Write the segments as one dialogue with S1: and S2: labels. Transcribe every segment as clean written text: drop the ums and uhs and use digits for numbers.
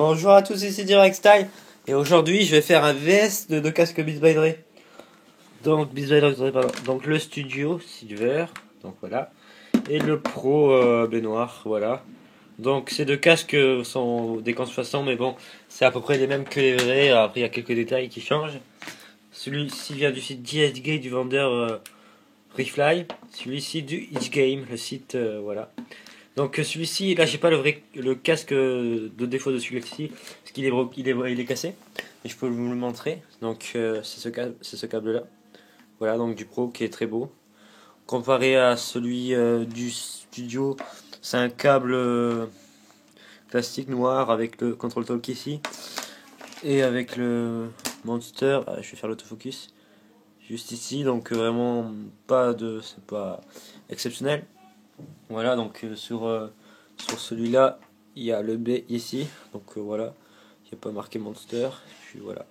S1: Bonjour à tous, ici Direct Style et aujourd'hui je vais faire un VS de deux casques Beats by Dre. Donc Beats by Dre, pardon. Donc le studio Silver, donc voilà, et le Pro Baignoire, voilà. Donc ces deux casques sont des contrefaçons, mais bon, c'est à peu près les mêmes que les vrais. Après il y a quelques détails qui changent. Celui-ci vient du site DSG du vendeur Refly, celui-ci du Itch Game, le site voilà. Donc celui-ci, là j'ai pas le casque de défaut de celui-ci, parce qu'il il est cassé. Et je peux vous le montrer. Donc c'est ce câble là. Voilà, donc du Pro qui est très beau. Comparé à celui du studio, c'est un câble plastique noir avec le control talk ici. Et avec le Monster, je vais faire l'autofocus. Juste ici, donc vraiment c'est pas exceptionnel. Voilà, donc sur celui-là, il y a le B ici, donc voilà, il n'y a pas marqué Monster, puis voilà.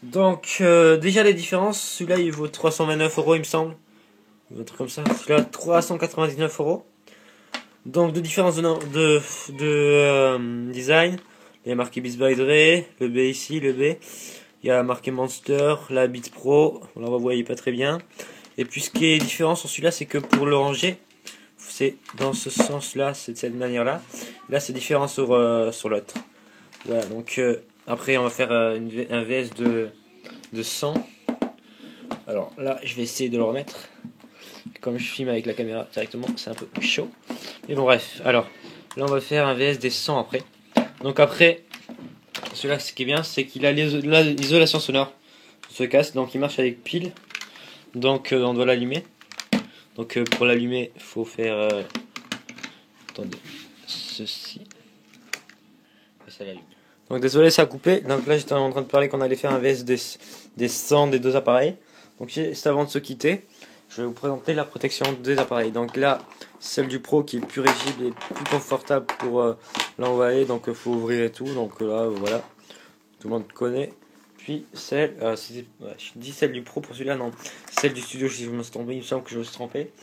S1: Donc déjà les différences, celui-là il vaut 329 € il me semble, un truc comme ça, celui-là 399 €. Donc de différence de design, il y a marqué Beats by Dre, le B ici, le B, il y a marqué Monster, la Beats Pro, là on va voir il est pas très bien. Et puis ce qui est différent sur celui-là, c'est que pour le ranger, c'est dans ce sens-là, c'est de cette manière-là. Là, c'est différent sur l'autre. Voilà, donc après, on va faire un VS de 100. Alors là, je vais essayer de le remettre. Comme je filme avec la caméra directement, c'est un peu chaud. Mais bon, bref. Alors, là, on va faire un VS des 100 après. Donc après, celui-là, ce qui est bien, c'est qu'il a l'isolation sonore. Ce casque, donc il marche avec pile. Donc on doit l'allumer. Donc pour l'allumer, il faut faire attendez, ceci. Et ça l'allume. Donc désolé, ça a coupé. Donc là, j'étais en train de parler qu'on allait faire un VS des 100 des deux appareils. Donc juste avant de se quitter, je vais vous présenter la protection des appareils. Donc là, celle du Pro qui est plus rigide et plus confortable pour l'envoyer. Donc il faut ouvrir et tout. Donc là, voilà, tout le monde connaît. Puis celle, je dis celle du Pro pour celui-là, non, celle du studio, si je me suis trompé, il me semble que je me suis trompé.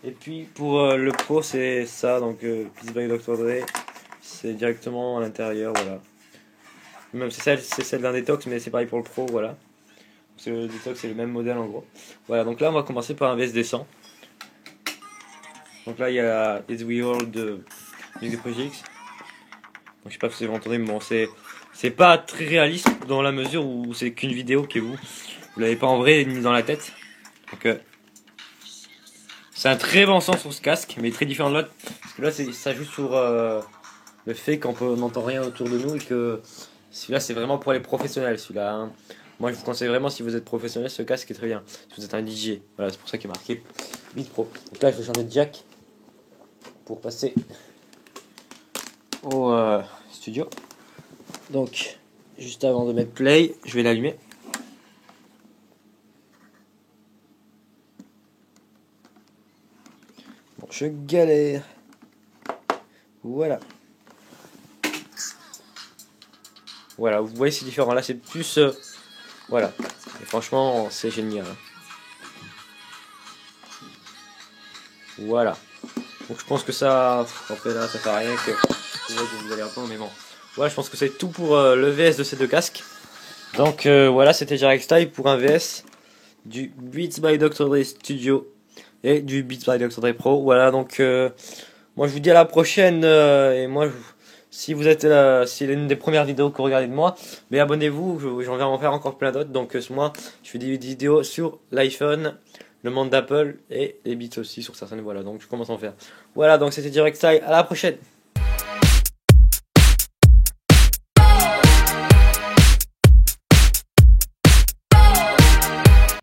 S1: Et puis pour le Pro, c'est ça, donc Beats by Dr. Dre, c'est directement à l'intérieur, voilà. Même c'est celle d'un détox, mais c'est pareil pour le Pro, voilà. C'est le détox, c'est le même modèle en gros. Voilà, donc là on va commencer par un VSD 100. Donc là il y a It's We All de Music Projects. Donc je sais pas si vous entendez, mais bon, c'est pas très réaliste dans la mesure où c'est qu'une vidéo qui est vous l'avez pas en vrai ni dans la tête. Donc c'est un très bon son sur ce casque, mais très différent de l'autre. Parce que là ça joue sur le fait qu'on n'entend rien autour de nous et que celui-là c'est vraiment pour les professionnels. Celui-là, hein. Moi je vous conseille vraiment, si vous êtes professionnel, ce casque est très bien. Si vous êtes un DJ, voilà, c'est pour ça qu'il est marqué Beats Pro. Donc là je vais changer de jack pour passer au studio. Donc, juste avant de mettre play, je vais l'allumer. Bon, je galère. Voilà. Voilà, vous voyez c'est différent. Là c'est plus... voilà. Et franchement, c'est génial. Voilà. Donc je pense que ça... En fait là, ça fait rien que vous allez entendre, mais bon. Voilà, je pense que c'est tout pour le VS de ces deux casques. Donc voilà, c'était Direct Style pour un VS du Beats by Dr. Dre Studio et du Beats by Dr. Dre Pro. Voilà, donc moi je vous dis à la prochaine. Et moi, si vous êtes si c'est l'une des premières vidéos que vous regardez de moi, mais abonnez-vous, j'en vais en faire encore plein d'autres. Donc moi, je fais des vidéos sur l'iPhone, le monde d'Apple et les beats aussi sur certaines. Voilà, donc je commence à en faire. Voilà, donc c'était Direct Style. À la prochaine.